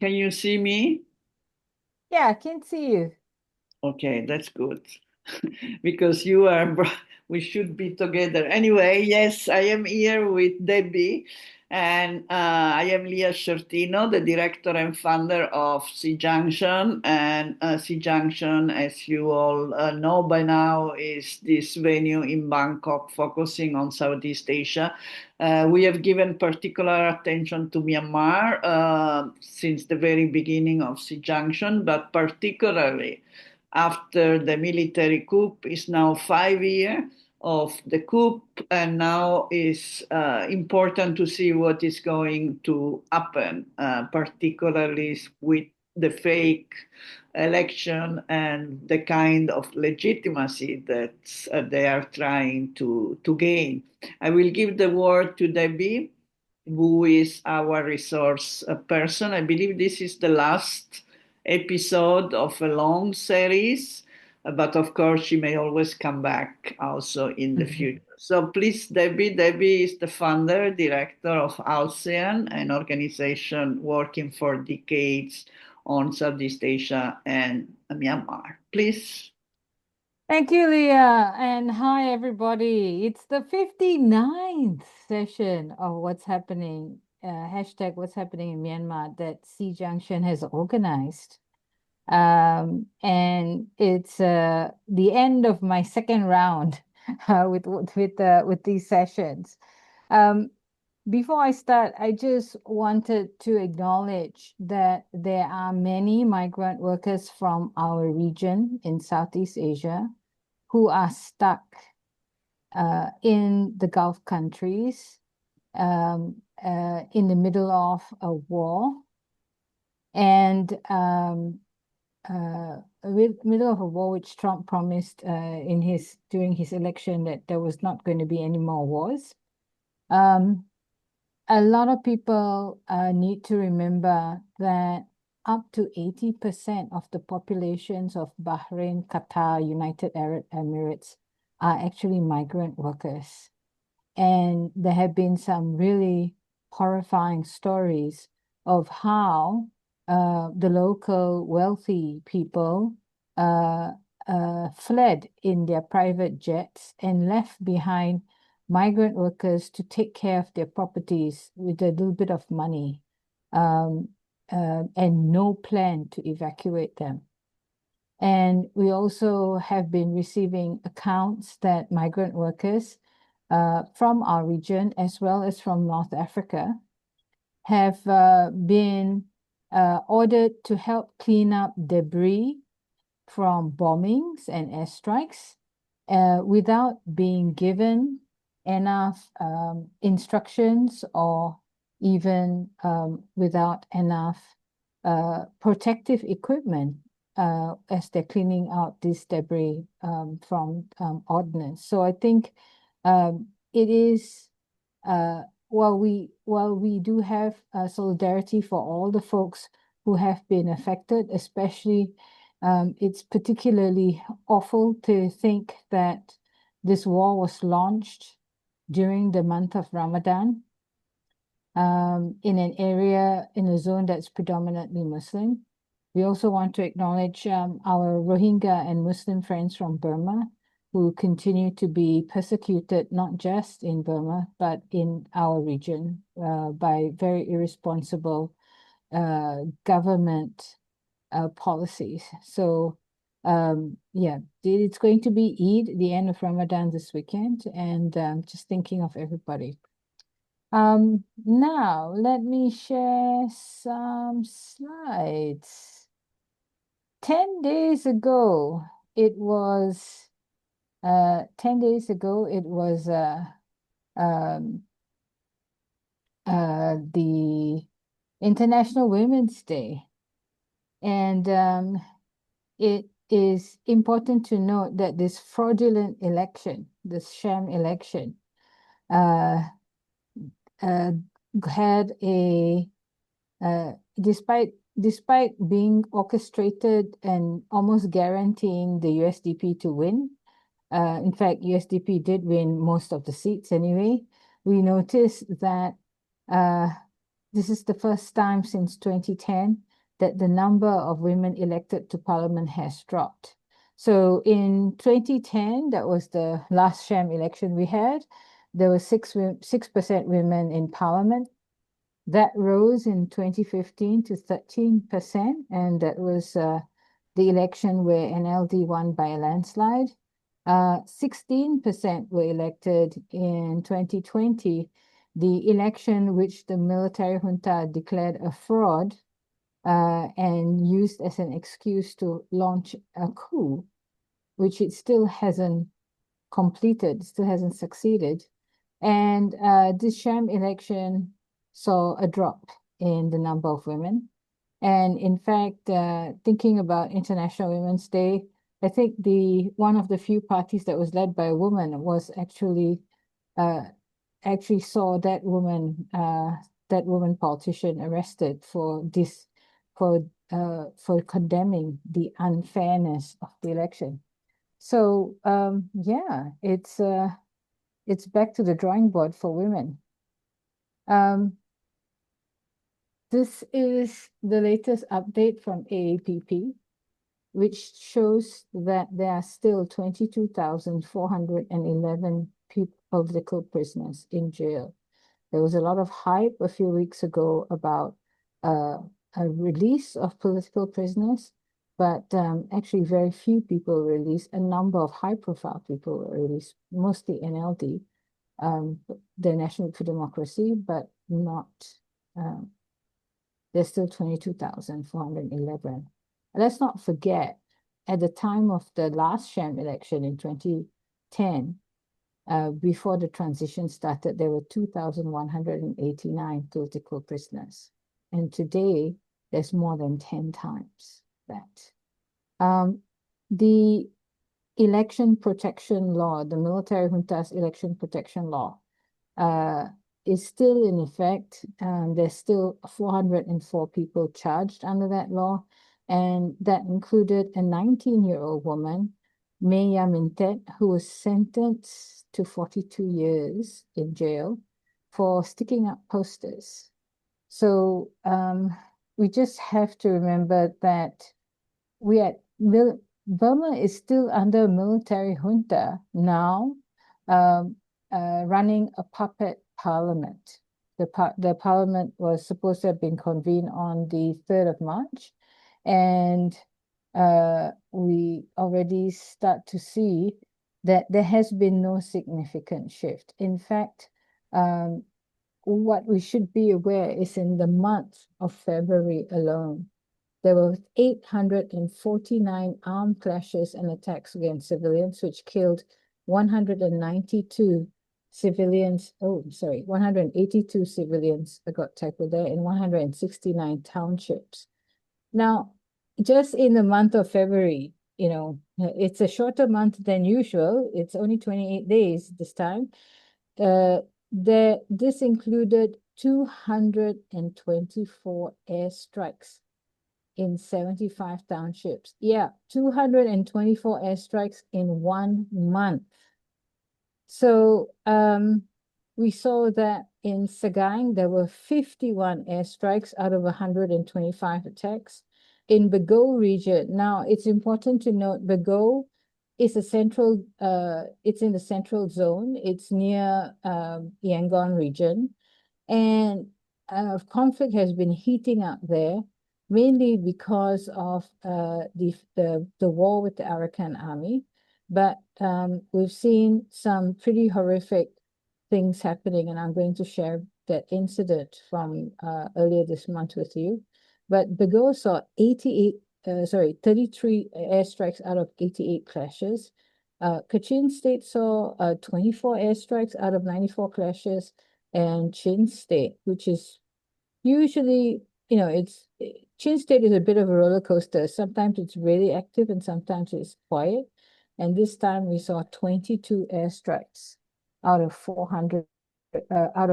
Can you see me? Yeah, I can see you. Okay, that's good. Because we should be together. Anyway, yes, I am here with Debbie, and I am Leah Shortino, the director and founder of C Junction. And C Junction, as you all know by now, is this venue in Bangkok focusing on Southeast Asia. We have given particular attention to Myanmar since the very beginning of C Junction, but particularly after the military coup. Is now 5 years of the coup, and now is important to see what is going to happen, particularly with the fake election and the kind of legitimacy that they are trying to gain. I will give the word to Debbie, who is our resource person. I believe this is the last episode of a long series, but of course, she may always come back also in the Mhm. future. So please, Debbie. Debbie is the founder, director of ASEAN, an organization working for decades on Southeast Asia and Myanmar. Please. Thank you, Leah. And hi, everybody. It's the 59th session of What's Happening, hashtag What's Happening in Myanmar that C Junction has organized. And it's the end of my second round with these sessions. Um, Before I start, I just wanted to acknowledge that there are many migrant workers from our region in Southeast Asia who are stuck in the Gulf countries in the middle of a war and middle of a war which Trump promised during his election that there was not going to be any more wars. Um, a lot of people need to remember that up to 80% of the populations of Bahrain, Qatar, United Arab Emirates are actually migrant workers. And there have been some really horrifying stories of how the local wealthy people uh, fled in their private jets and left behind migrant workers to take care of their properties with a little bit of money um, and no plan to evacuate them. And we also have been receiving accounts that migrant workers from our region, as well as from North Africa, have been ordered to help clean up debris from bombings and airstrikes without being given enough instructions or even without enough protective equipment as they're cleaning out this debris from ordnance. So I think it is while we do have solidarity for all the folks who have been affected, especially it's particularly awful to think that this war was launched during the month of Ramadan in an area, in a zone that's predominantly Muslim. We also want to acknowledge our Rohingya and Muslim friends from Burma who continue to be persecuted, not just in Burma, but in our region by very irresponsible government policies. So, yeah, it's going to be Eid, the end of Ramadan this weekend, and just thinking of everybody. Now let me share some slides. 10 days ago, it was 10 days ago, it was um, the International Women's Day. And it is important to note that this fraudulent election, this sham election, uh, uh, had a despite being orchestrated and almost guaranteeing the USDP to win. In fact, USDP did win most of the seats anyway. We noticed that this is the first time since 2010 that the number of women elected to parliament has dropped. So in 2010, that was the last sham election we had, there were 6% women in parliament. That rose in 2015 to 13%, and that was the election where NLD won by a landslide. 16% were elected in 2020, the election which the military junta declared a fraud and used as an excuse to launch a coup, which it still hasn't completed, still hasn't succeeded. And this sham election saw a drop in the number of women. And in fact, thinking about International Women's Day, I think one of the few parties that was led by a woman was actually saw that woman politician arrested for condemning the unfairness of the election. So yeah, it's back to the drawing board for women. This is the latest update from AAPP, which shows that there are still 22,411 political prisoners in jail. There was a lot of hype a few weeks ago about a release of political prisoners, but actually very few people were released. A number of high-profile people were released, mostly NLD, the National for Democracy, but not, there's still 22,411. Let's not forget, at the time of the last sham election in 2010, before the transition started, there were 2,189 political prisoners. And today, there's more than 10 times that. The election protection law, the military junta's election protection law, is still in effect. There's still 404 people charged under that law, and that included a 19-year-old woman, Maya Mintet, who was sentenced to 42 years in jail for sticking up posters. So we just have to remember that Burma is still under a military junta now, running a puppet parliament. The parliament was supposed to have been convened on the 3rd of March, and we already start to see that there has been no significant shift. In fact, what we should be aware is in the month of February alone, there were 849 armed clashes and attacks against civilians, which killed 192 civilians. 182 civilians, I got typoed there, in 169 townships. Now, just in the month of February, it's a shorter month than usual. It's only 28 days this time. This included 224 airstrikes in 75 townships. Yeah, 224 airstrikes in 1 month. So we saw that in Sagaing, there were 51 airstrikes out of 125 attacks. In Bago region, now it's important to note Bago is it's in the central zone. It's near Yangon region. And conflict has been heating up there, mainly because of the war with the Arakan army. But we've seen some pretty horrific things happening, and I'm going to share that incident from earlier this month with you. But Bago saw 33 airstrikes out of 88 clashes. Kachin State saw 24 airstrikes out of 94 clashes, and Chin State, which is usually, Chin State is a bit of a roller coaster. Sometimes it's really active and sometimes it's quiet. And this time we saw 22 airstrikes out of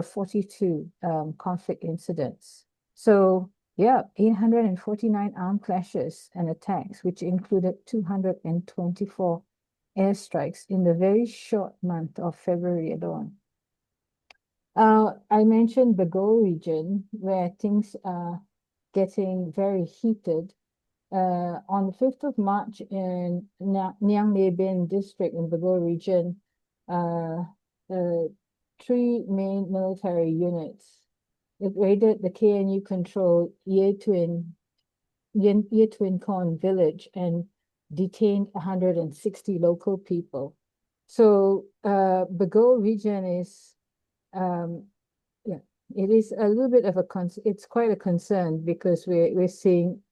42 conflict incidents. So yeah, 849 armed clashes and attacks, which included 224 airstrikes in the very short month of February alone. I mentioned Bago region, where things are getting very heated. On the 5th of March in Niang Ne Binh district in Bago region, uh, three main military units raided the KNU-controlled Ye Twin Con village and detained 160 local people. So Bago region is, yeah, it is a little bit of it's quite a concern because we're seeing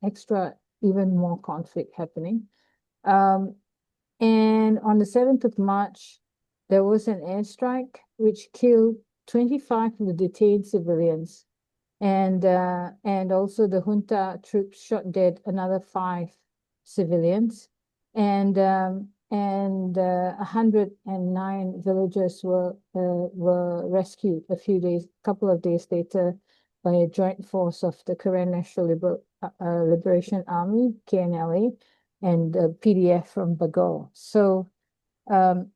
even more conflict happening. And on the 7th of March, there was an airstrike which killed 25 of the detained civilians. And also the junta troops shot dead another 5 civilians. And 109 villagers were rescued couple of days later by a joint force of the Karen National Liberation Army, KNLA, and the PDF from Bago. So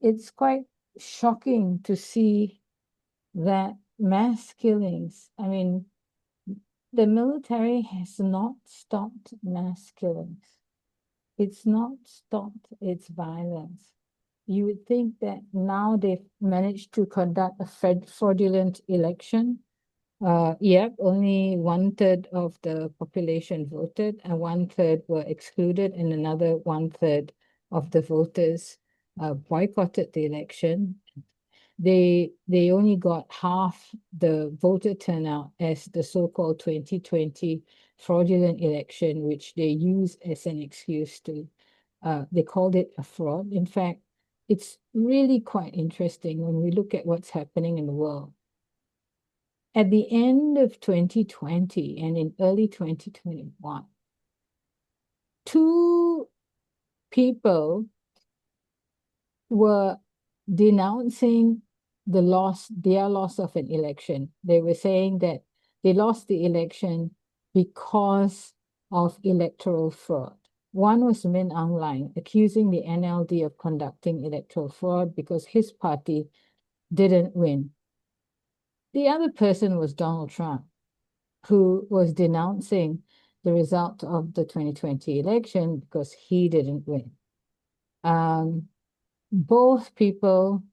it's quite shocking to see that mass killings. I mean, the military has not stopped mass killings. It's not stopped its violence. You would think that now they've managed to conduct a fraudulent election. Yep, only 1/3 of the population voted, and 1/3 were excluded, and another 1/3 of the voters boycotted the election. They only got half the voter turnout as the so-called 2020 fraudulent election, which they use as an excuse to, they called it a fraud. In fact, it's really quite interesting when we look at what's happening in the world. At the end of 2020 and in early 2021, 2 people were denouncing their loss of an election. They were saying that they lost the election because of electoral fraud. One was Min Aung Hlaing, accusing the NLD of conducting electoral fraud because his party didn't win. The other person was Donald Trump, who was denouncing the result of the 2020 election because he didn't win. Both people,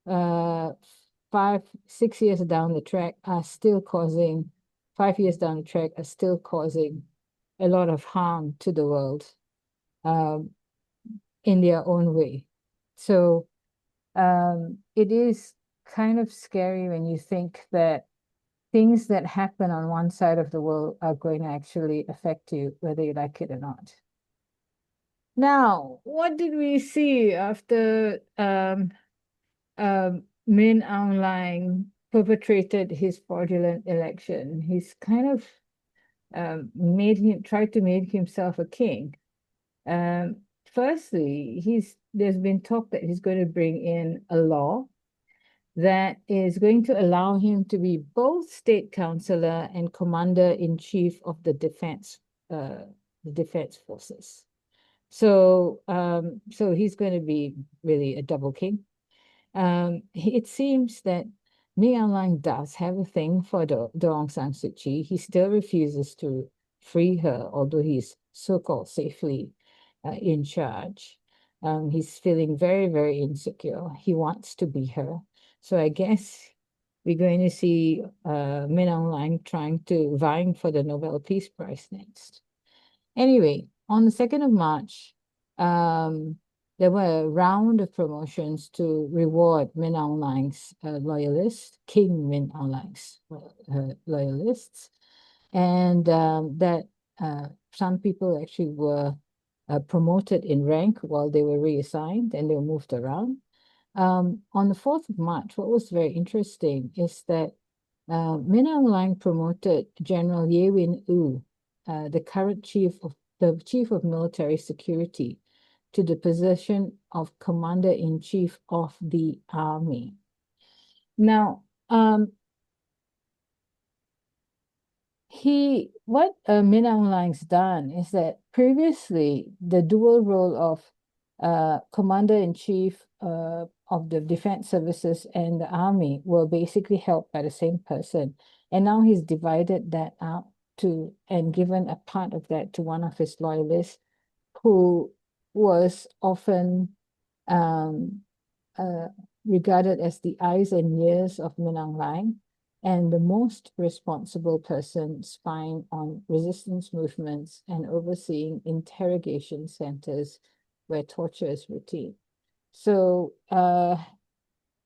6 years down the track, are still causing, 5 years down the track, are still causing a lot of harm to the world in their own way. So it is kind of scary when you think that things that happen on one side of the world are going to actually affect you, whether you like it or not. Now, what did we see after Min Aung Hlaing perpetrated his fraudulent election? He's kind of tried to make himself a king. Firstly, there's been talk that he's going to bring in a law that is going to allow him to be both state councillor and commander-in-chief of the defense forces. So he's going to be really a double king. It seems that Min Aung Hlaing does have a thing for Aung San Suu Kyi. He still refuses to free her, although he's so-called safely in charge. He's feeling very, very insecure. He wants to be her. So I guess we're going to see Min Aung Hlaing vying for the Nobel Peace Prize next. Anyway, on the 2nd of March, there were a round of promotions to reward Min Aung Hlaing's loyalists, King Min Aung Hlaing's loyalists, and that some people actually were promoted in rank while they were reassigned and they were moved around. On the 4th of March, what was very interesting is that Min Aung Hlaing promoted General Ye Win Oo, the current chief of military security, to the position of commander-in-chief of the army. Now, what Min Aung Hlaing's done is that previously the dual role of commander-in-chief of the defense services and the army were basically held by the same person. And now he's divided that out to and given a part of that to one of his loyalists who was often regarded as the eyes and ears of Minang Lai and the most responsible person spying on resistance movements and overseeing interrogation centers where torture is routine. So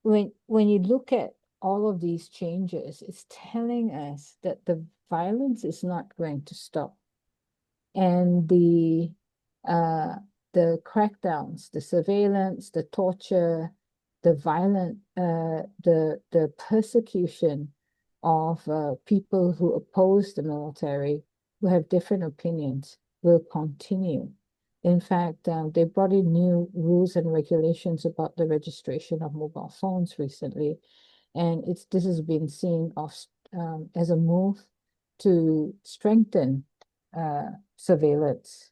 when you look at all of these changes, it's telling us that the violence is not going to stop. And the crackdowns, the surveillance, the torture, the violent, the persecution of people who oppose the military, who have different opinions, will continue. In fact, they brought in new rules and regulations about the registration of mobile phones recently, and this has been seen as a move to strengthen surveillance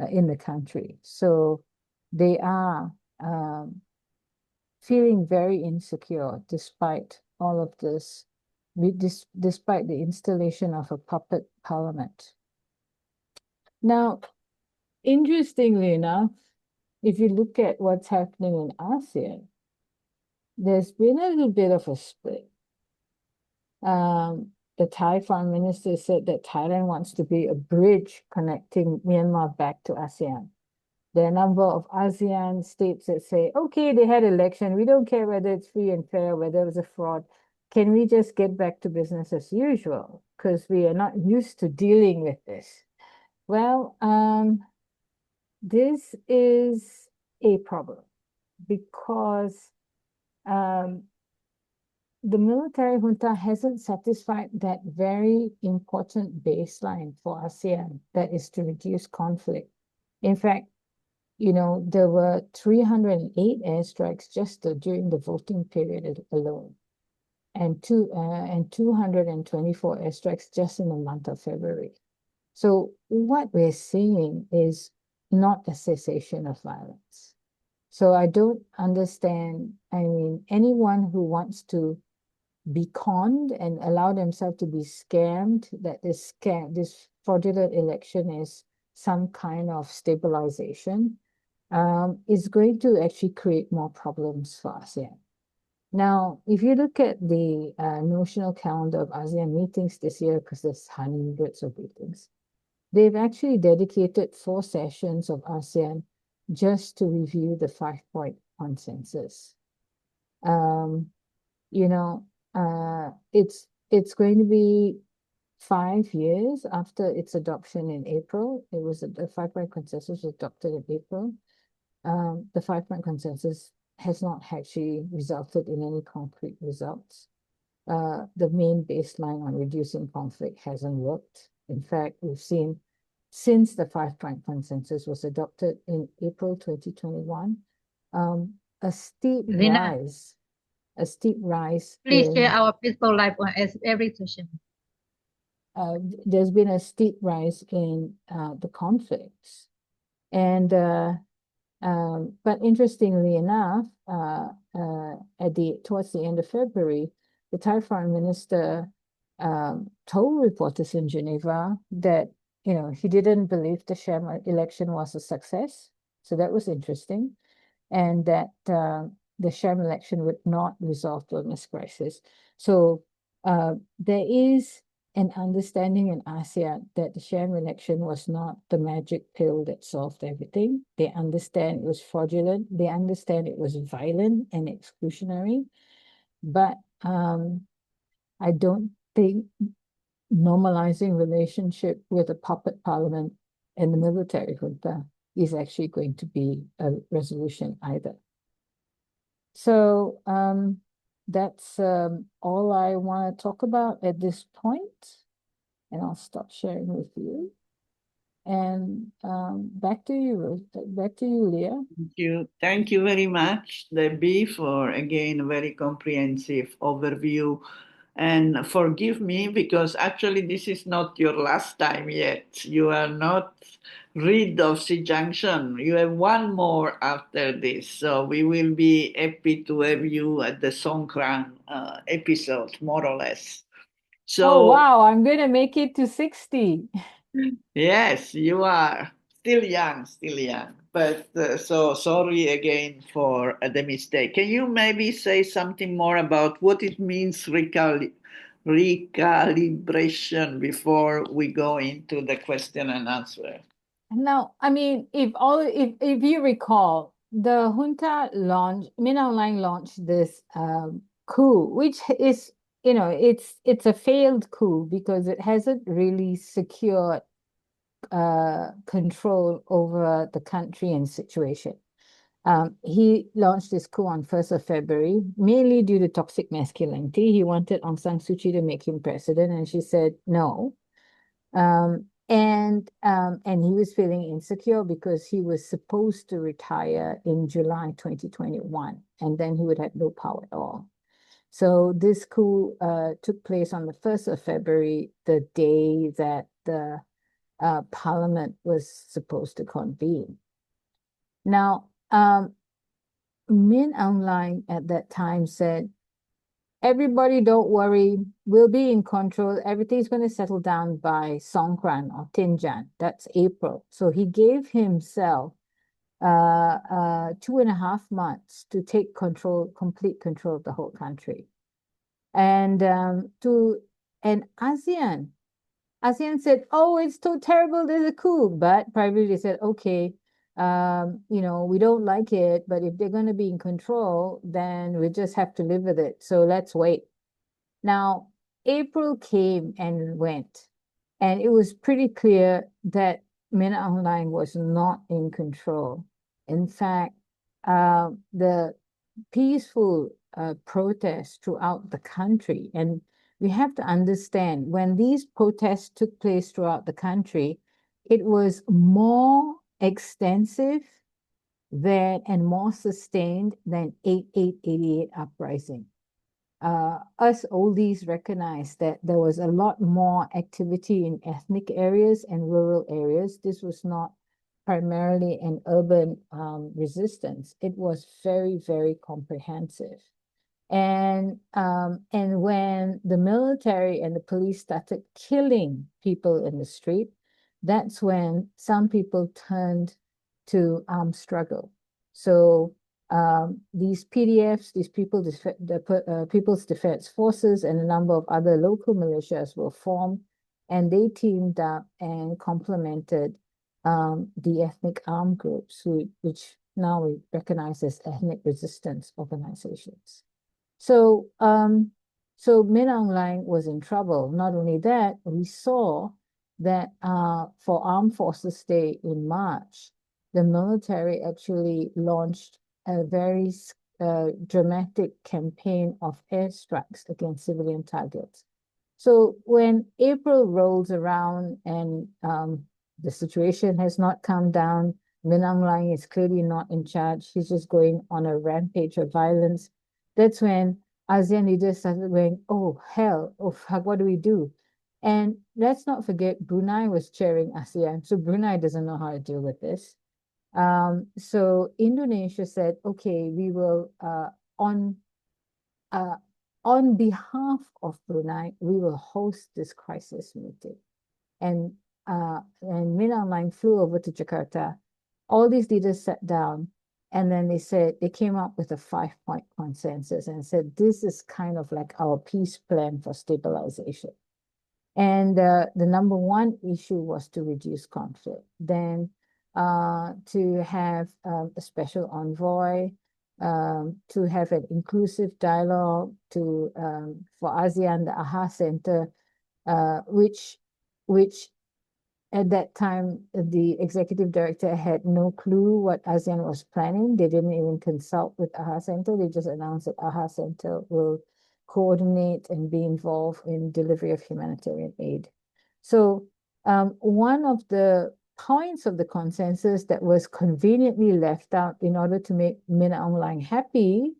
in the country. So they are feeling very insecure despite all of this, despite the installation of a puppet parliament. Now, interestingly enough, if you look at what's happening in ASEAN, there's been a little bit of a split. The Thai foreign minister said that Thailand wants to be a bridge connecting Myanmar back to ASEAN. There are a number of ASEAN states that say, okay, they had election. We don't care whether it's free and fair, whether it was a fraud. Can we just get back to business as usual? Because we are not used to dealing with this. Well, this is a problem because the military junta hasn't satisfied that very important baseline for ASEAN, that is to reduce conflict. In fact, there were 308 airstrikes just during the voting period alone, and 224 airstrikes just in the month of February. So what we're seeing is not a cessation of violence. So I don't understand. I mean, anyone who wants to be conned and allow themselves to be scammed, that this fraudulent election is some kind of stabilization, is going to actually create more problems for ASEAN. Now, if you look at the notional calendar of ASEAN meetings this year, because there's hundreds of meetings, they've actually dedicated 4 sessions of ASEAN just to review the 5-point consensus. It's going to be 5 years after its adoption in April. The 5-point consensus was adopted in April. The 5-point consensus has not actually resulted in any concrete results. The main baseline on reducing conflict hasn't worked. In fact, we've seen since the 5-point consensus was adopted in April 2021, a steep Zina, rise. please share our peaceful life on every session. There's been a steep rise in the conflicts, and but interestingly enough, towards the end of February, the Thai foreign minister told reporters in Geneva that he didn't believe the sham election was a success. So that was interesting, and that the sham election would not resolve Burma's crisis. So there is an understanding in ASEAN that the sham election was not the magic pill that solved everything. They understand it was fraudulent. They understand it was violent and exclusionary. But I don't think normalizing relationship with a puppet parliament and the military junta is actually going to be a resolution either. So that's all I want to talk about at this point, and I'll stop sharing with you. And back to you, Leah. Thank you very much, Debbie, for again a very comprehensive overview. And forgive me because actually this is not your last time yet. You are not rid of Junction. You have one more after this. So we will be happy to have you at the Songkran episode, more or less. Oh, So, wow, I'm going to make it to 60. yes, you are still young, still young. But so sorry again for the mistake. Can you maybe say something more about what it means recalibration before we go into the question and answer? Now, I mean, if you recall, the junta launched, Min Aung Hlaing launched this coup, which is, it's a failed coup because it hasn't really secured control over the country and situation. He launched this coup on 1st of February, mainly due to toxic masculinity. He wanted Aung San Suu Kyi to make him president, and she said no. And he was feeling insecure because he was supposed to retire in July 2021, and then he would have no power at all. So this coup took place on the 1st of February, the day that the parliament was supposed to convene. Now, Min Aung Hlaing at that time said, everybody don't worry, we'll be in control. Everything's going to settle down by Songkran or Tinjan. That's April. So he gave himself 2.5 months to take complete control of the whole country. And ASEAN said, oh, it's so terrible, there's a coup. But privately they said, okay, we don't like it, but if they're going to be in control, then we just have to live with it. So let's wait. Now, April came and went, and it was pretty clear that Min Aung Hlaing was not in control. In fact, the peaceful protests throughout the country, and we have to understand when these protests took place throughout the country, it was more extensive and more sustained than 8888 uprising. Us oldies recognize that there was a lot more activity in ethnic areas and rural areas. This was not primarily an urban resistance. It was very, very comprehensive. And when the military and the police started killing people in the street, that's when some people turned to armed struggle. So these PDFs, these People's Defense Forces, and a number of other local militias were formed, and they teamed up and complemented the ethnic armed groups, which now we recognize as ethnic resistance organizations. So Min Aung Hlaing was in trouble. Not only that, we saw that for Armed Forces Day in March, the military actually launched a very dramatic campaign of airstrikes against civilian targets. So when April rolls around and the situation has not calmed down, Min Aung Hlaing is clearly not in charge. He's just going on a rampage of violence. That's when ASEAN leaders started going, oh, hell, oh, fuck, what do we do? And let's not forget, Brunei was chairing ASEAN. So Brunei doesn't know how to deal with this. So Indonesia said, okay, we will, on behalf of Brunei, we will host this crisis meeting. And Min Aung Hlaing flew over to Jakarta. All these leaders sat down, and then they came up with a 5-point consensus and said, this is kind of like our peace plan for stabilization. And the number one issue was to reduce conflict. Then to have a special envoy, to have an inclusive dialogue, for ASEAN, the AHA Center, which at that time, the executive director had no clue what ASEAN was planning. They didn't even consult with AHA Center. They just announced that AHA Center will coordinate and be involved in delivery of humanitarian aid. So one of the points of the consensus that was conveniently left out in order to make Min Aung Hlaing happy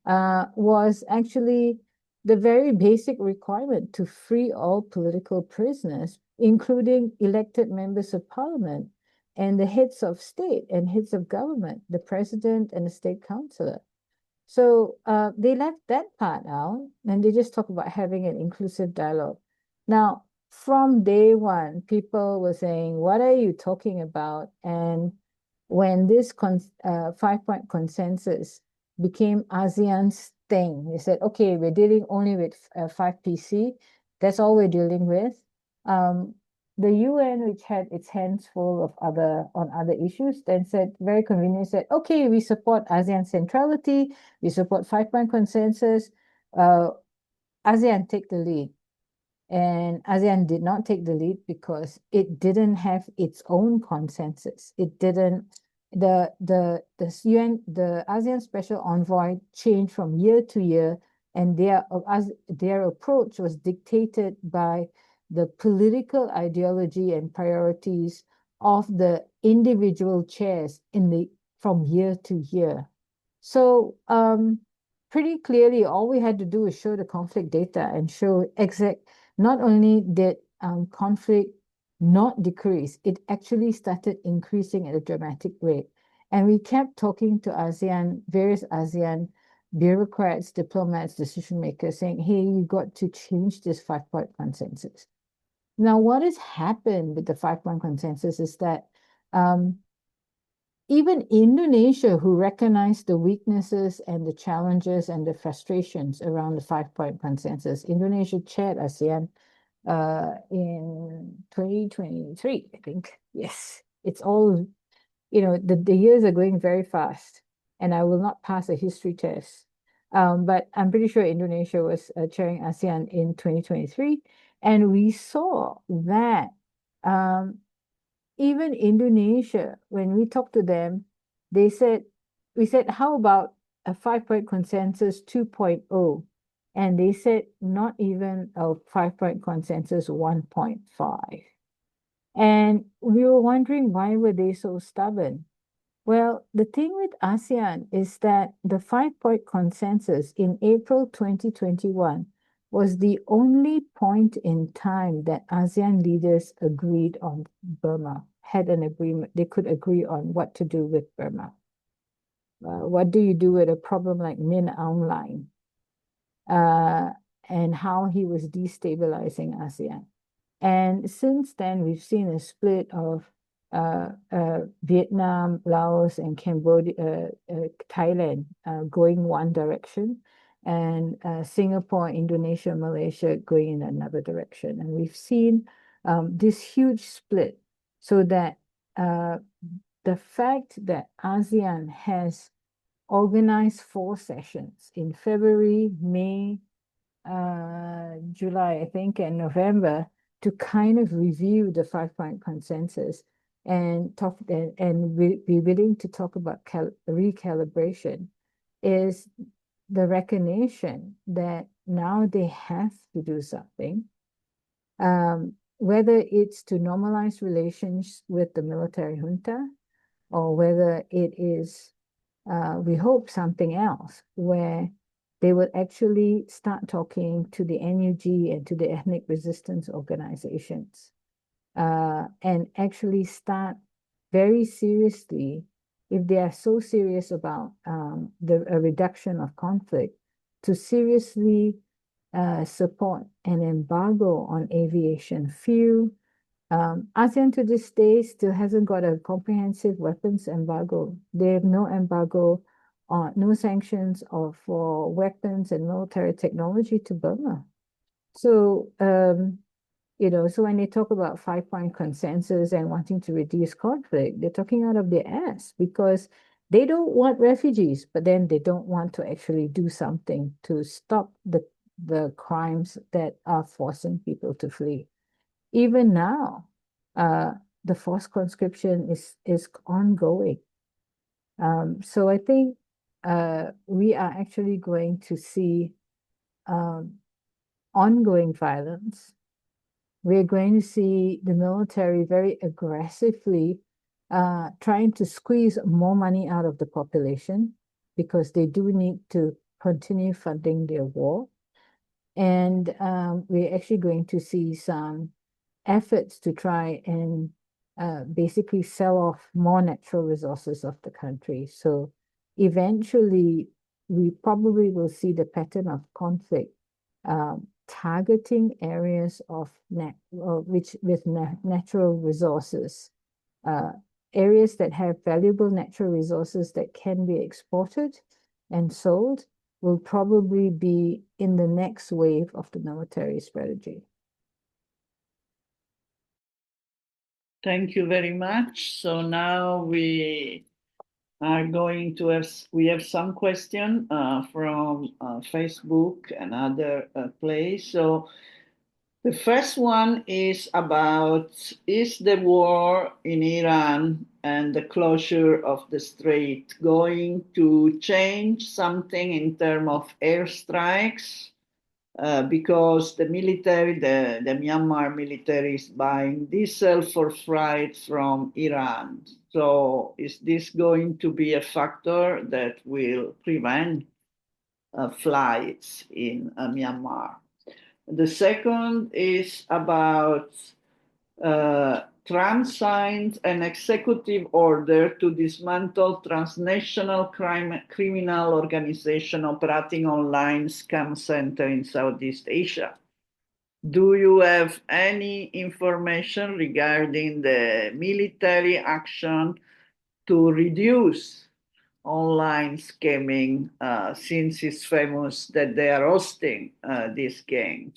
was actually the very basic requirement to free all political prisoners, including elected members of parliament and the heads of state and heads of government, the president and the state councillor. So they left that part out, and they just talk about having an inclusive dialogue. Now, from day one, people were saying, what are you talking about? And when this 5-point consensus became ASEAN's thing, they said, okay, we're dealing only with 5PC. That's all we're dealing with. The UN, which had its hands full of other issues, then said, very convenient, said, okay, we support ASEAN centrality, we support 5-point consensus. ASEAN take the lead. And ASEAN did not take the lead because it didn't have its own consensus. It didn't, the UN, the ASEAN Special Envoy changed from year to year, and their approach was dictated by the political ideology and priorities of the individual chairs from year to year. So pretty clearly, all we had to do is show the conflict data and show not only did conflict not decrease, it actually started increasing at a dramatic rate. And we kept talking to various ASEAN bureaucrats, diplomats, decision makers, saying, hey, you got to change this 5-point consensus. Now, what has happened with the 5-point consensus is that even Indonesia, who recognized the weaknesses and the challenges and the frustrations around the 5-point consensus, Indonesia chaired ASEAN in 2023, I think. Yes, it's all, the years are going very fast, and I will not pass a history test. But I'm pretty sure Indonesia was chairing ASEAN in 2023, and we saw that even Indonesia, when we talked to them, we said, how about a 5-point consensus 2.0? And they said, not even a 5-point consensus 1.5. And we were wondering, why were they so stubborn? Well, the thing with ASEAN is that the 5-point consensus in April 2021 was the only point in time that ASEAN leaders agreed on Burma, had an agreement. They could agree on what to do with Burma. What do you do with a problem like Min Aung Hlaing? And how he was destabilizing ASEAN. And since then, we've seen a split of Vietnam, Laos, and Cambodia, Thailand going one direction, and Singapore, Indonesia, Malaysia going in another direction. And we've seen this huge split, so that the fact that ASEAN has organized 4 sessions in February, May, July, I think, and November, to kind of review the 5-point consensus and be willing to talk about recalibration, is the recognition that now they have to do something, whether it's to normalize relations with the military junta, or whether it is, we hope, something else, where they will actually start talking to the NUG and to the ethnic resistance organizations, and actually start very seriously, if they are so serious about a reduction of conflict, to seriously support an embargo on aviation fuel. ASEAN to this day still hasn't got a comprehensive weapons embargo. They have no embargo, no sanctions for weapons and military technology to Burma. So, so when they talk about 5-point consensus and wanting to reduce conflict, they're talking out of their ass, because they don't want refugees, but then they don't want to actually do something to stop the crimes that are forcing people to flee. Even now, the forced conscription is ongoing. So I think we are actually going to see ongoing violence. We're going to see the military very aggressively trying to squeeze more money out of the population, because they do need to continue funding their war. And we're actually going to see some efforts to try and basically sell off more natural resources of the country. So eventually, we probably will see the pattern of conflict targeting areas of natural resources, areas that have valuable natural resources that can be exported and sold, will probably be in the next wave of the military strategy. Thank you very much. So now we are going to we have some question from Facebook and other place. So the first one is about, is the war in Iran and the closure of the strait going to change something in terms of airstrikes? Because the military, the Myanmar military is buying diesel for freight from Iran. So is this going to be a factor that will prevent flights in Myanmar? The second is about Trump signed an executive order to dismantle transnational criminal organization operating online scam center in Southeast Asia. Do you have any information regarding the military action to reduce online scamming, since it's famous that they are hosting this game?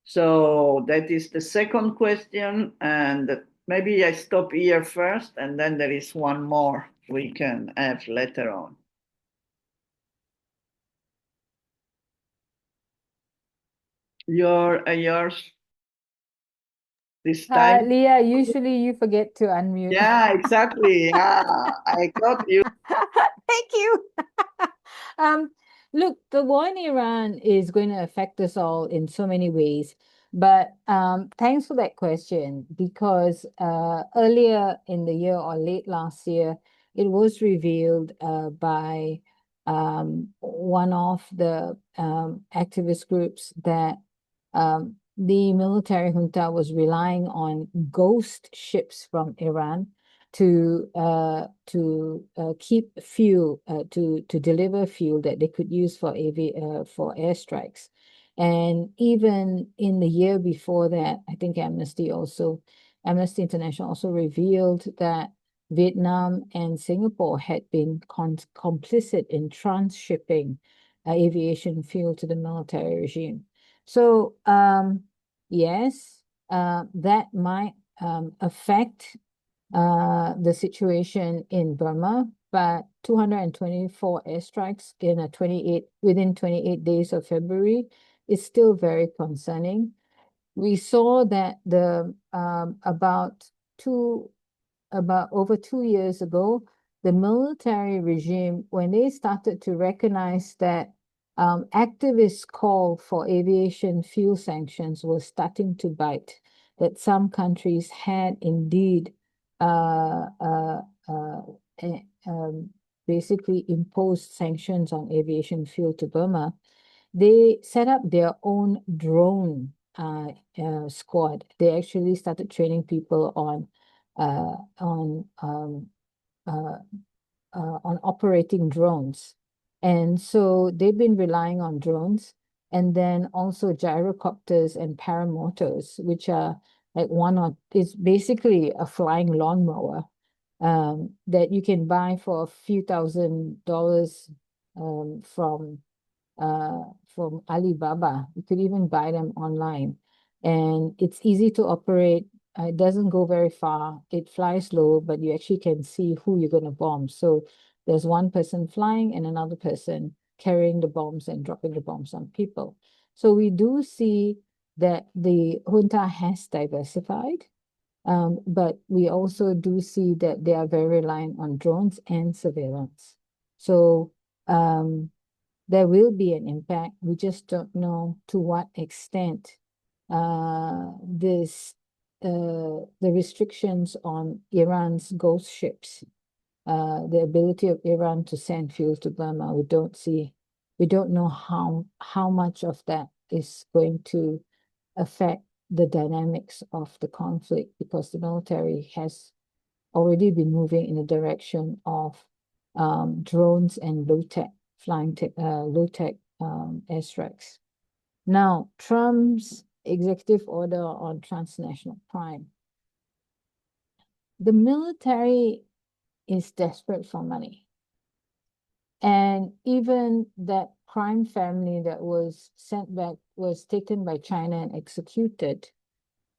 So that is the second question, and maybe I stop here first, and then there is one more we can have later on. Yours this time? Leah, usually you forget to unmute. Yeah, exactly. Yeah, I got you. Thank you. Look, the war in Iran is going to affect us all in so many ways. But thanks for that question, because earlier in the year or late last year, it was revealed by one of the activist groups that the military junta was relying on ghost ships from Iran to keep fuel, to deliver fuel that they could use for airstrikes. And even in the year before that, I think Amnesty International also revealed that Vietnam and Singapore had been complicit in transshipping aviation fuel to the military regime. So yes, that might affect the situation in Burma, but 224 airstrikes within 28 days of February is still very concerning. We saw that about over 2 years ago, the military regime, when they started to recognize that activists' call for aviation fuel sanctions was starting to bite, that some countries had indeed basically imposed sanctions on aviation fuel to Burma, they set up their own drone squad. They actually started training people on operating drones. And so they've been relying on drones, and then also gyrocopters and paramotors, which are like it's basically a flying lawnmower that you can buy for a few $1,000s from Alibaba. You could even buy them online, and it's easy to operate. It doesn't go very far. It flies low, but you actually can see who you're going to bomb. So there's one person flying and another person carrying the bombs and dropping the bombs on people. So we do see that the junta has diversified, but we also do see that they are very reliant on drones and surveillance. So there will be an impact. We just don't know to what extent the restrictions on Iran's ghost ships, the ability of Iran to send fuel to Burma, we don't know how much of that is going to affect the dynamics of the conflict, because the military has already been moving in the direction of drones and low-tech airstrikes. Now, Trump's executive order on transnational crime. The military is desperate for money. And even that crime family that was sent back, was taken by China and executed,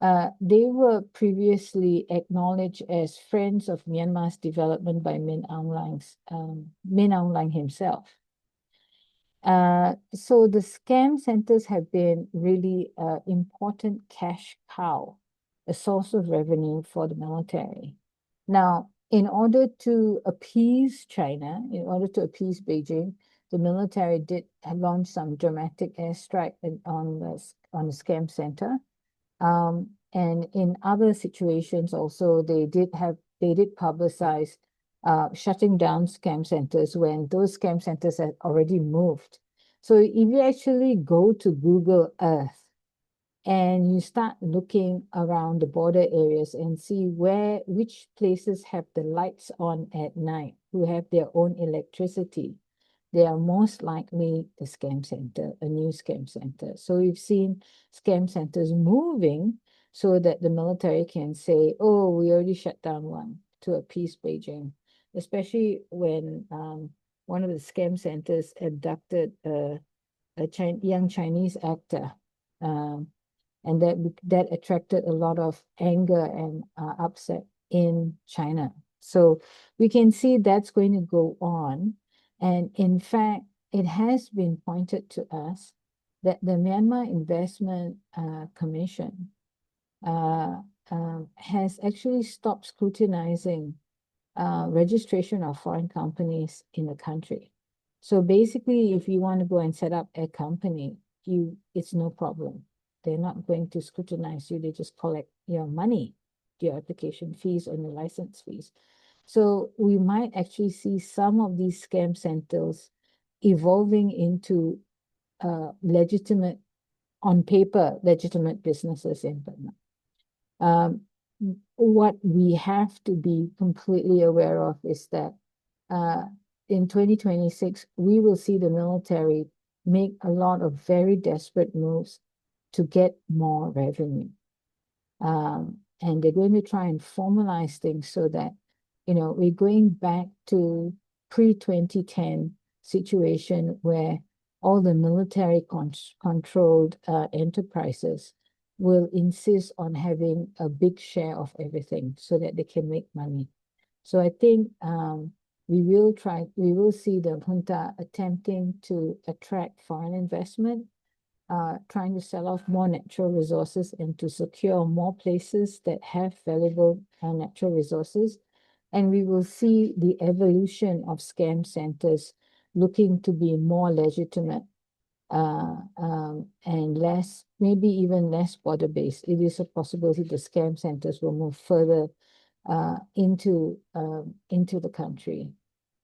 they were previously acknowledged as friends of Myanmar's development by Min Aung Hlaing himself. So the scam centers have been really an important cash cow, a source of revenue for the military. Now, in order to appease China, in order to appease Beijing, the military did launch some dramatic airstrike on the scam center. And in other situations also, they did publicize shutting down scam centers when those scam centers had already moved. So if you actually go to Google Earth and you start looking around the border areas and see which places have the lights on at night, who have their own electricity, they are most likely the scam center, a new scam center. So we've seen scam centers moving so that the military can say, oh, we already shut down one to appease Beijing, especially when one of the scam centers abducted a young Chinese actor. And that attracted a lot of anger and upset in China. So we can see that's going to go on. And in fact, it has been pointed to us that the Myanmar Investment Commission has actually stopped scrutinizing registration of foreign companies in the country. So basically, if you want to go and set up a company, it's no problem. They're not going to scrutinize you. They just collect your money, your application fees and your license fees. So we might actually see some of these scam centers evolving into legitimate, on paper, legitimate businesses in Burma. What we have to be completely aware of is that in 2026, we will see the military make a lot of very desperate moves to get more revenue. And they're going to try and formalize things so that, we're going back to pre-2010 situation where all the military controlled enterprises will insist on having a big share of everything so that they can make money. So I think we will see the junta attempting to attract foreign investment, trying to sell off more natural resources and to secure more places that have valuable natural resources. And we will see the evolution of scam centers looking to be more legitimate and maybe even less border-based. It is a possibility the scam centers will move further into the country.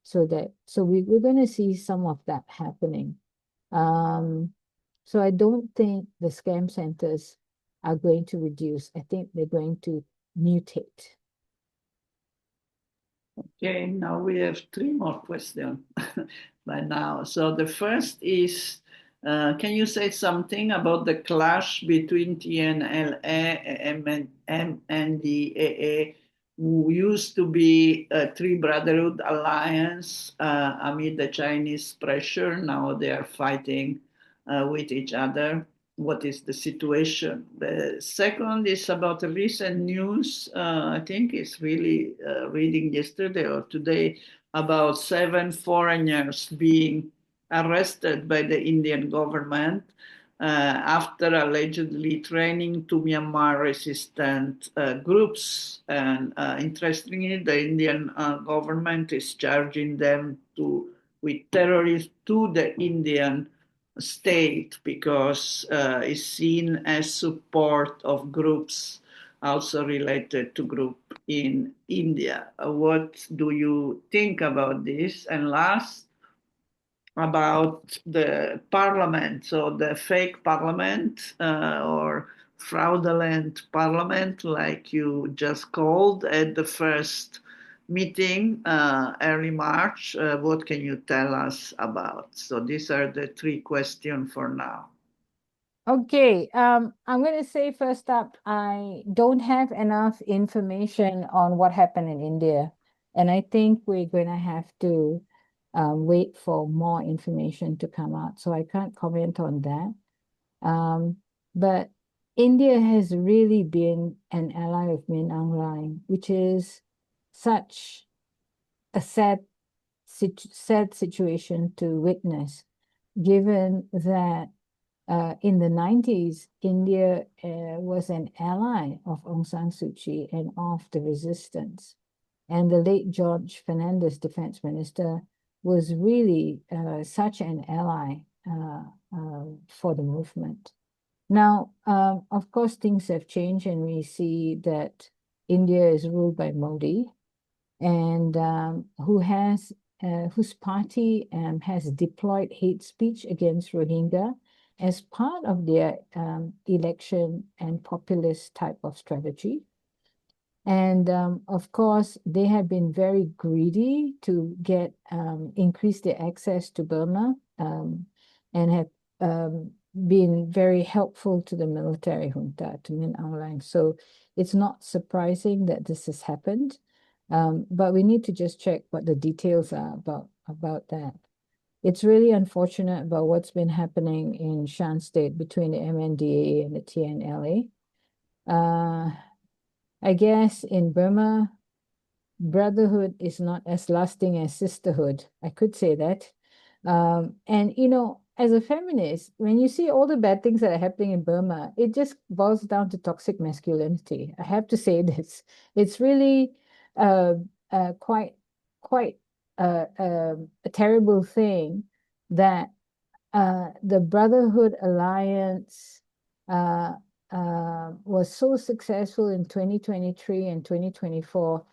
So we're going to see some of that happening. So I don't think the scam centers are going to reduce. I think they're going to mutate. Okay, now we have 3 more questions by now. So the first is, can you say something about the clash between TNLA and MNDAA, who used to be a Three Brotherhood alliance amid the Chinese pressure? Now they are fighting with each other. What is the situation? The second is about the recent news. I think it's really reading yesterday or today about 7 foreigners being arrested by the Indian government after allegedly training to Myanmar resistant groups. And interestingly, the Indian government is charging them with terrorism to the Indian state because it's seen as support of groups also related to group in India. What do you think about this? And last, about the parliament, so the fake parliament or fraudulent parliament, like you just called at the first meeting early March. What can you tell us about? So these are the 3 questions for now. Okay, I'm going to say first up, I don't have enough information on what happened in India. And I think we're going to have to wait for more information to come out. So I can't comment on that. But India has really been an ally of Min Aung Hlaing, which is such a sad situation to witness, given that in the 90s, India was an ally of Aung San Suu Kyi and of the resistance. And the late George Fernandez, defense minister, was really such an ally for the movement. Now, of course, things have changed, and we see that India is ruled by Modi, and whose party has deployed hate speech against Rohingya as part of their election and populist type of strategy. And of course, they have been very greedy to get increase their access to Burma and have been very helpful to the military junta, to Min Aung Hlaing. So it's not surprising that this has happened, but we need to just check what the details are about that. It's really unfortunate about what's been happening in Shan State between the MNDAA and the TNLA. I guess in Burma, brotherhood is not as lasting as sisterhood. I could say that. And, you know, as a feminist, when you see all the bad things that are happening in Burma, it just boils down to toxic masculinity. I have to say this. It's really quite a terrible thing that the Brotherhood Alliance was so successful in 2023 and 2024,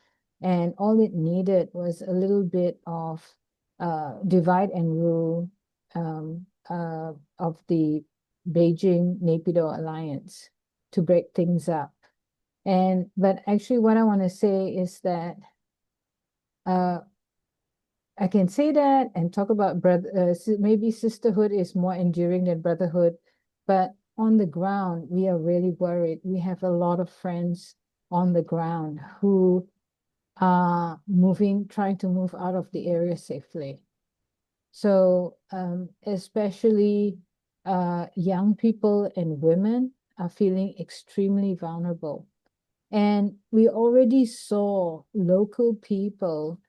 and all it needed was a little bit of divide and rule of the Beijing-Naypyidaw alliance to break things up. But actually what I want to say is that I can say that and talk about maybe sisterhood is more enduring than brotherhood, but on the ground, we are really worried. We have a lot of friends on the ground who are trying to move out of the area safely. So especially young people and women are feeling extremely vulnerable. And we already saw local people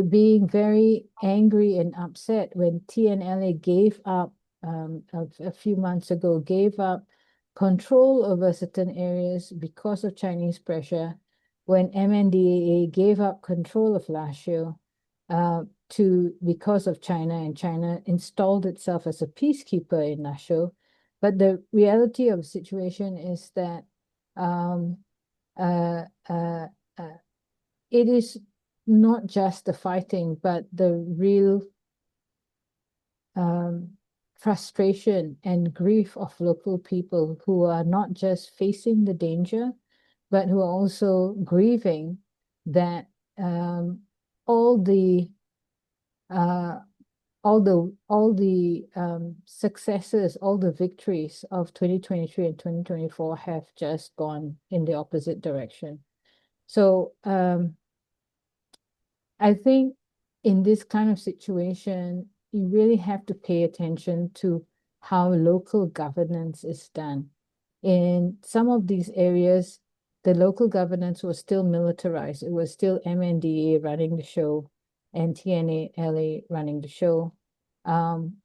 being very angry and upset when TNLA gave up a few months ago, gave up control over certain areas because of Chinese pressure, when MNDAA gave up control of Lashio because of China, and China installed itself as a peacekeeper in Lashio. But the reality of the situation is that it is not just the fighting, but the real frustration and grief of local people who are not just facing the danger, but who are also grieving that all the successes, all the victories of 2023 and 2024 have just gone in the opposite direction. So I think in this kind of situation, you really have to pay attention to how local governance is done. In some of these areas, the local governance was still militarized. It was still MNDA running the show and TNLA running the show.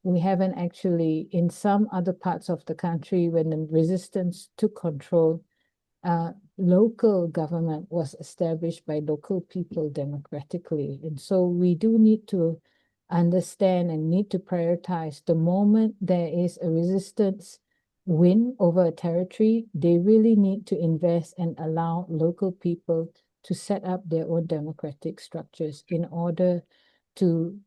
We haven't actually, in some other parts of the country, when the resistance took control, local government was established by local people democratically. And so we do need to understand and need to prioritize the moment there is a resistance win over a territory, they really need to invest and allow local people to set up their own democratic structures in order to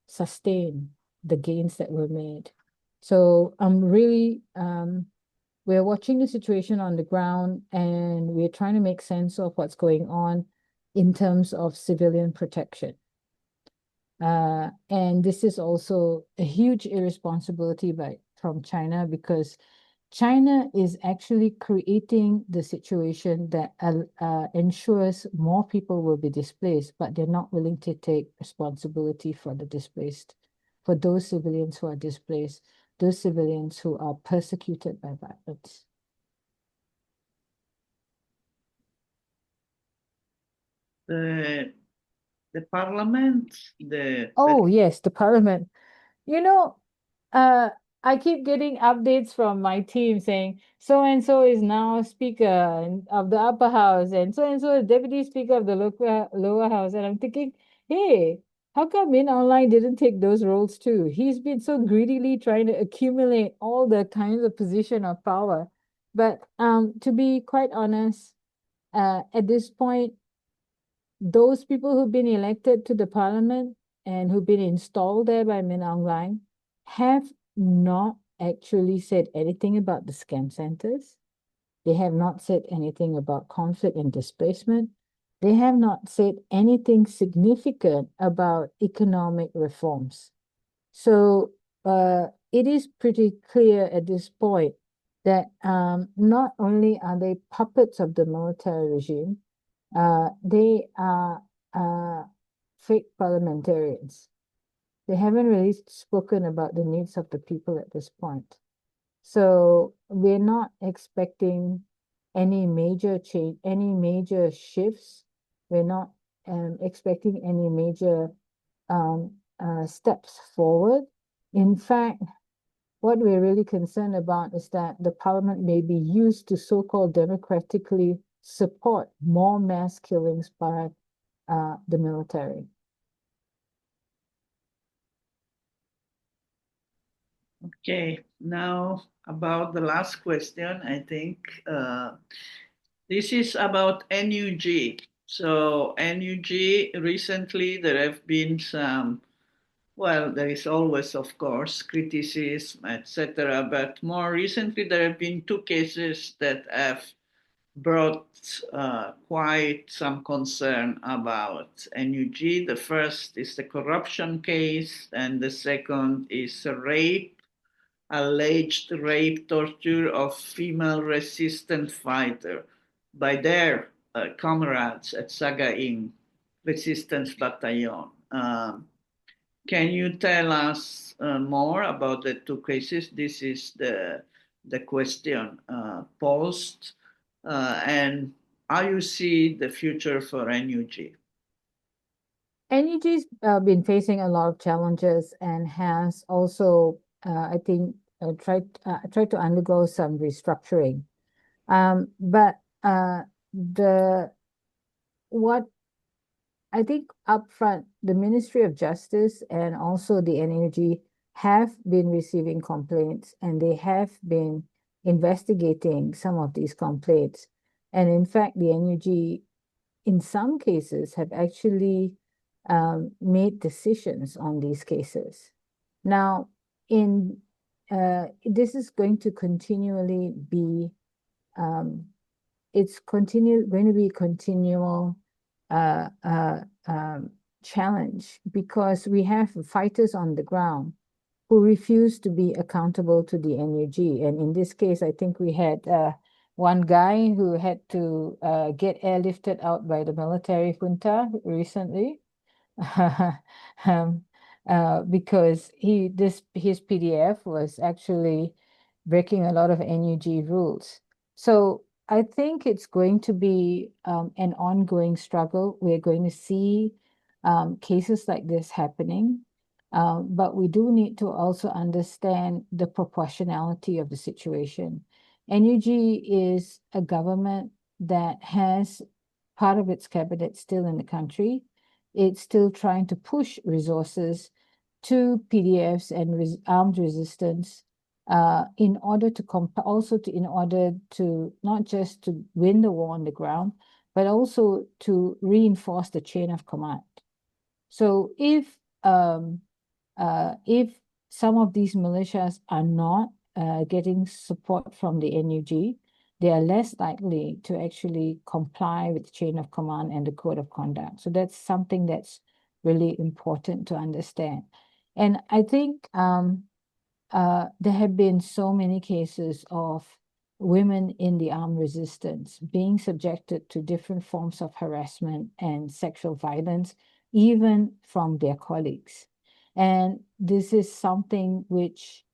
sustain the gains that were made. So I'm really we're watching the situation on the ground, and we're trying to make sense of what's going on in terms of civilian protection. And this is also a huge irresponsibility by from China, because China is actually creating the situation that ensures more people will be displaced, but they're not willing to take responsibility for the displaced, for those civilians who are displaced, those civilians who are persecuted by violence. The parliament, Oh, yes, the parliament. You know, I keep getting updates from my team saying so and so is now speaker of the upper house, and so is deputy speaker of the lower house. And I'm thinking, hey, how come Min Online didn't take those roles too? He's been so greedily trying to accumulate all the kinds of position of power. But to be quite honest, at this point, those people who've been elected to the parliament and who've been installed there by Min Aung Hlaing have not actually said anything about the scam centers. They have not said anything about conflict and displacement. They have not said anything significant about economic reforms. So it is pretty clear at this point that not only are they puppets of the military regime, they are fake parliamentarians. They haven't really spoken about the needs of the people at this point. So we're not expecting any major change, any major shifts. We're not expecting any major steps forward. In fact, what we're really concerned about is that the parliament may be used to so-called democratically support more mass killings by the military. Okay, now about the last question, I think this is about NUG. So NUG, recently there have been some, well, there is always, of course, criticism, etc. But more recently, there have been two cases that have brought quite some concern about NUG. The first is the corruption case, and the second is rape, alleged rape, torture of female resistance fighter by their comrades at Sagaing Resistance Battalion. Can you tell us more about the two cases? This is the question posed, and how you see the future for NUG. NUG's been facing a lot of challenges and has also, I think, tried to undergo some restructuring. But what I think upfront, the Ministry of Justice and also the NUG have been receiving complaints, and they have been investigating some of these complaints. And in fact, the NUG, in some cases, have actually made decisions on these cases. Now, this is going to continually be, it's going to be continual challenge, because we have fighters on the ground who refuse to be accountable to the NUG. And in this case, I think we had one guy who had to get airlifted out by the military junta recently. Because his PDF was actually breaking a lot of NUG rules. So I think it's going to be an ongoing struggle. We're going to see cases like this happening, but we do need to also understand the proportionality of the situation. NUG is a government that has part of its cabinet still in the country. It's still trying to push resources to PDFs and armed resistance in order to not just to win the war on the ground, but also to reinforce the chain of command. So if some of these militias are not getting support from the NUG, they are less likely to actually comply with the chain of command and the code of conduct. So that's something that's really important to understand. And I think there have been so many cases of women in the armed resistance being subjected to different forms of harassment and sexual violence, even from their colleagues. And this is something which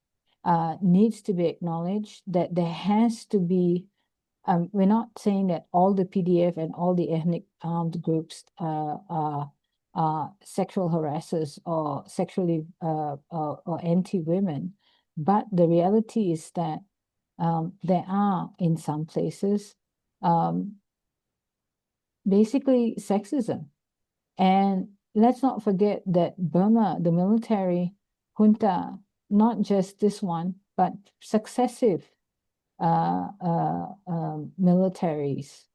needs to be acknowledged, that there has to be, we're not saying that all the PDF and all the ethnic armed groups are sexual harassers or sexually or anti-women, but the reality is that there are, in some places, basically sexism. And let's not forget that Burma, the military junta, not just this one, but successive militaries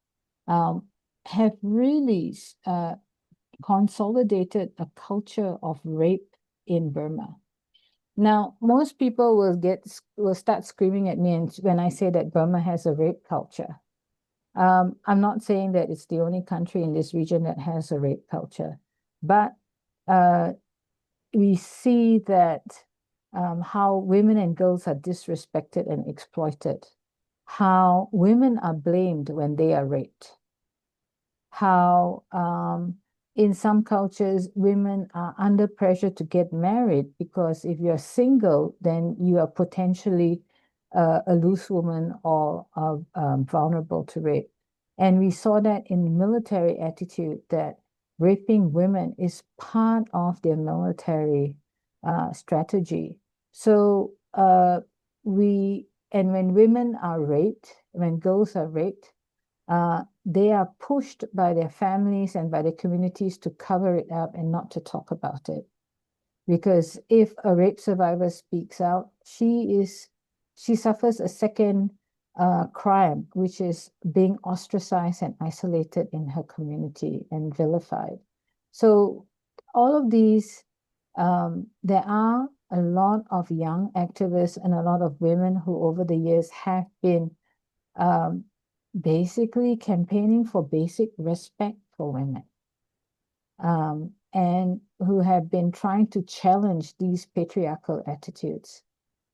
have really consolidated a culture of rape in Burma. Now, most people will start screaming at me when I say that Burma has a rape culture. I'm not saying that it's the only country in this region that has a rape culture, but we see that how women and girls are disrespected and exploited, how women are blamed when they are raped, how in some cultures women are under pressure to get married because if you're single, then you are potentially a loose woman or vulnerable to rape. And we saw that in the military attitude, that raping women is part of their military strategy. So when women are raped, when girls are raped, they are pushed by their families and by the communities to cover it up and not to talk about it. Because if a rape survivor speaks out, she suffers a second crime, which is being ostracized and isolated in her community and vilified. So all of these, there are a lot of young activists and a lot of women who over the years have been basically campaigning for basic respect for women, and who have been trying to challenge these patriarchal attitudes.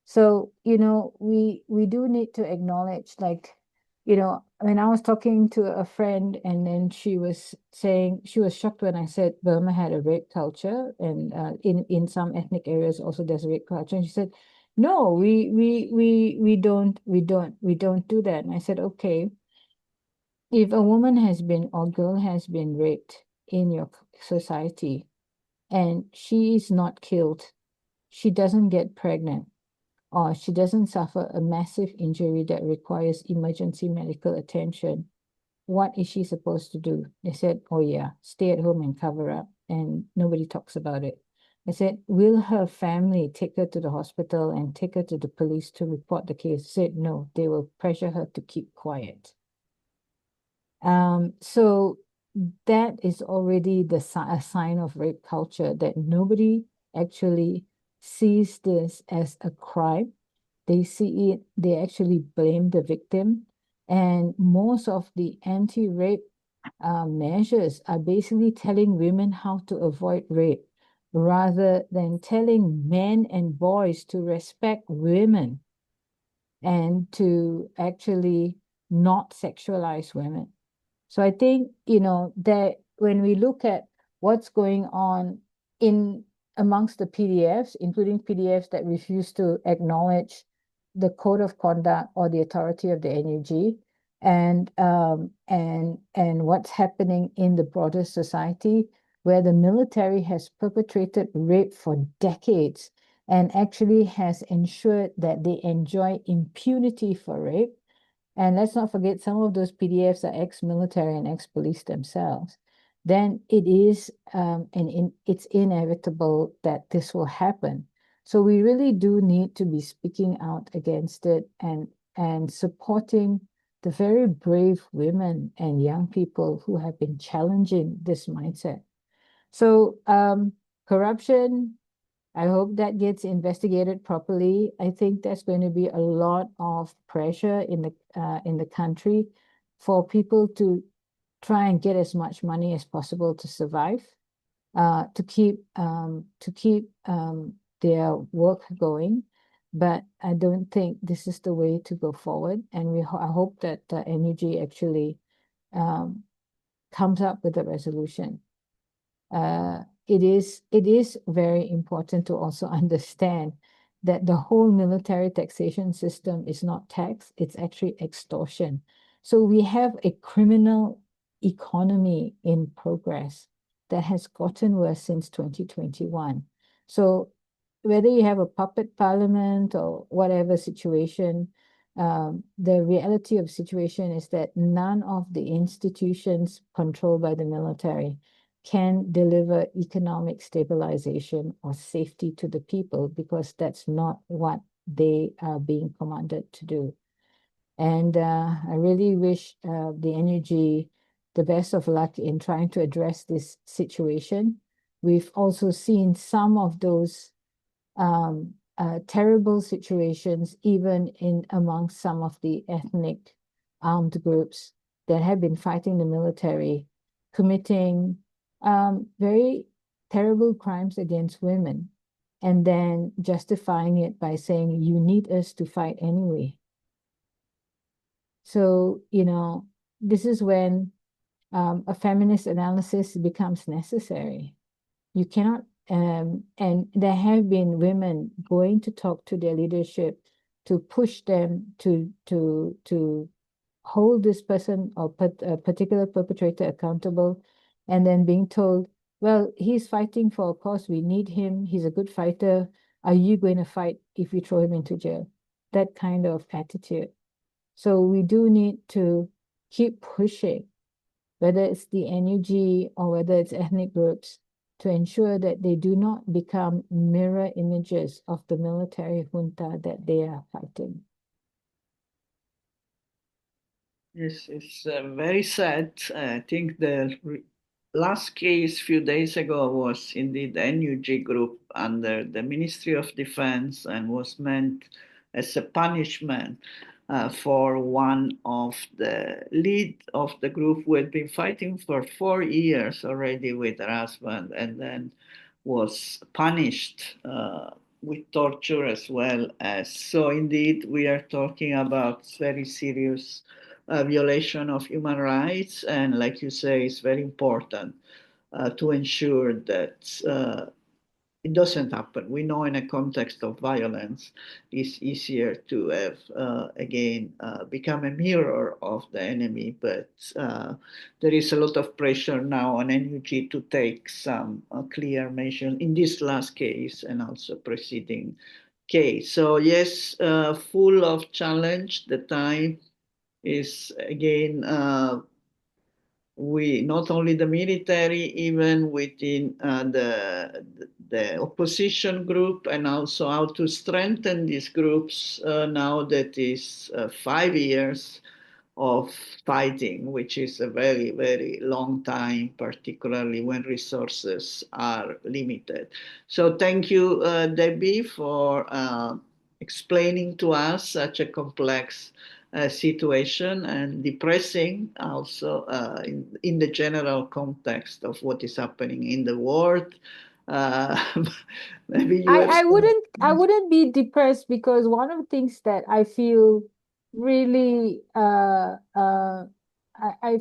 So, we do need to acknowledge, like, when I was talking to a friend and then she was saying, she was shocked when I said Burma had a rape culture, and in some ethnic areas also there's a rape culture. And she said, no, we don't do that. And I said, okay, if a woman has been or girl has been raped in your society and she is not killed, she doesn't get pregnant, or she doesn't suffer a massive injury that requires emergency medical attention, what is she supposed to do? They said, oh yeah, stay at home and cover up, and nobody talks about it. I said, will her family take her to the hospital and take her to the police to report the case? They said, no, they will pressure her to keep quiet. So that is already a sign of rape culture, that nobody actually sees this as a crime. They see it, they actually blame the victim. And most of the anti-rape measures are basically telling women how to avoid rape, rather than telling men and boys to respect women and to actually not sexualize women. So I think, that when we look at what's going on amongst the PDFs, including PDFs that refuse to acknowledge the code of conduct or the authority of the NUG, and what's happening in the broader society, where the military has perpetrated rape for decades and actually has ensured that they enjoy impunity for rape. And let's not forget, some of those PDFs are ex-military and ex-police themselves. Then it is, it's inevitable that this will happen. So we really do need to be speaking out against it and supporting the very brave women and young people who have been challenging this mindset. So corruption, I hope that gets investigated properly. I think there's going to be a lot of pressure in the country for people to try and get as much money as possible to survive, to keep their work going. but I don't think this is the way to go forward. And I hope that the NUG actually comes up with a resolution. It is very important to also understand that the whole military taxation system is not tax, it's actually extortion. So we have a criminal economy in progress that has gotten worse since 2021. So whether you have a puppet parliament or whatever situation, the reality of the situation is that none of the institutions controlled by the military can deliver economic stabilization or safety to the people, because that's not what they are being commanded to do. And I really wish the NUG the best of luck in trying to address this situation. We've also seen some of those terrible situations even in amongst some of the ethnic armed groups that have been fighting the military, committing very terrible crimes against women, and then justifying it by saying, you need us to fight anyway. So, this is when a feminist analysis becomes necessary. You cannot, and there have been women going to talk to their leadership to push them to hold this person or a particular perpetrator accountable, and then being told, well, he's fighting for a cause, we need him, he's a good fighter, are you going to fight if we throw him into jail? That kind of attitude. So we do need to keep pushing, whether it's the NUG or whether it's ethnic groups, to ensure that they do not become mirror images of the military junta that they are fighting. Yes, it's very sad. I think the last case few days ago was indeed the NUG group under the Ministry of Defense and was meant as a punishment for one of the lead of the group who had been fighting for 4 years already with her husband, and then was punished with torture as well as. So indeed, we are talking about very serious violation of human rights, and like you say, it's very important to ensure that it doesn't happen. We know in a context of violence, it's easier to have, again, become a mirror of the enemy. But there is a lot of pressure now on NUG to take some clear measures in this last case and also preceding case. So yes, full of challenge. The time is again we not only the military, even within the opposition group, and also how to strengthen these groups now that is 5 years of fighting, which is a very, very long time, particularly when resources are limited. So thank you, Debbie, for explaining to us such a complex situation and depressing also in the general context of what is happening in the world. Uh, maybe you have I some. wouldn't be depressed, because one of the things that I feel really I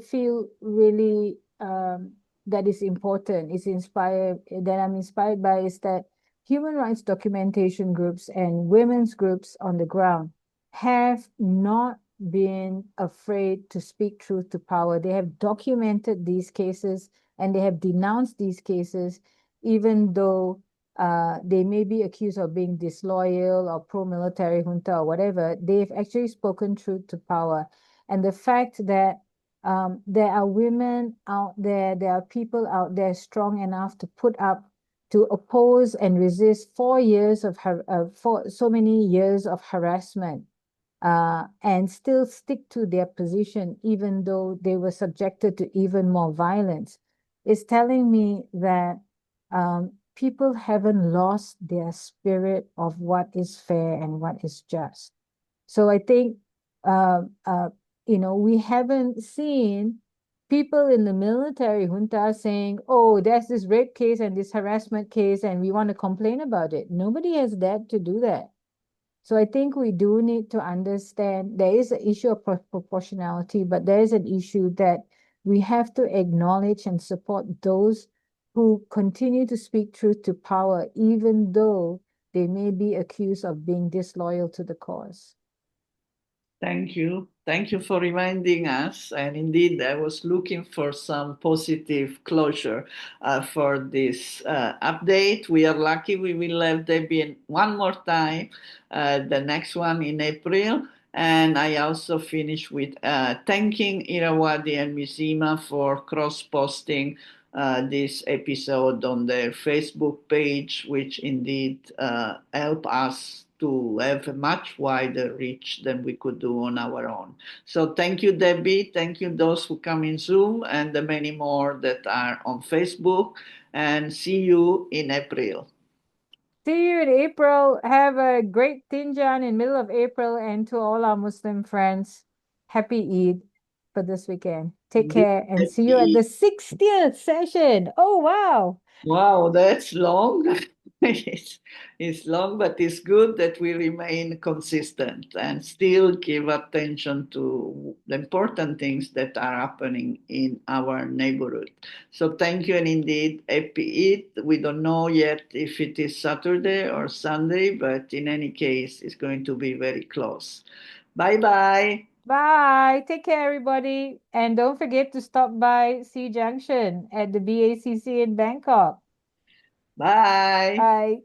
feel really that is important, is inspired, that I'm inspired by, is that human rights documentation groups and women's groups on the ground have not been afraid to speak truth to power. They have documented these cases and they have denounced these cases, even though they may be accused of being disloyal or pro-military junta or whatever. They've actually spoken truth to power. And the fact that there are women out there, there are people out there strong enough to put up, to oppose and resist 4 years of for so many years of harassment, and still stick to their position, even though they were subjected to even more violence, is telling me that people haven't lost their spirit of what is fair and what is just. So I think, we haven't seen people in the military junta saying, oh, there's this rape case and this harassment case, and we want to complain about it. Nobody has dared to do that. So I think we do need to understand there is an issue of proportionality, but there is an issue that we have to acknowledge and support those who continue to speak truth to power, even though they may be accused of being disloyal to the cause. Thank you. Thank you for reminding us. And indeed, I was looking for some positive closure for this update. We are lucky we will have Debbie one more time, the next one in April. And I also finish with thanking Irrawaddy and Mizzima for cross-posting this episode on their Facebook page, which indeed help us to have a much wider reach than we could do on our own. So thank you, Debbie. Thank you those who come in Zoom and the many more that are on Facebook. And see you in April. See you in April. Have a great Tinjan in middle of April, and to all our Muslim friends, happy Eid for this weekend. Take Indeed, care and see you at happy the 60th session. Oh, wow. Wow, that's long. It's long, but it's good that we remain consistent and still give attention to the important things that are happening in our neighborhood. So thank you, and indeed, happy Eid. We don't know yet if it is Saturday or Sunday, but in any case, it's going to be very close. Bye bye. Bye. Take care, everybody. And don't forget to stop by Junction at the BACC in Bangkok. Bye. Bye.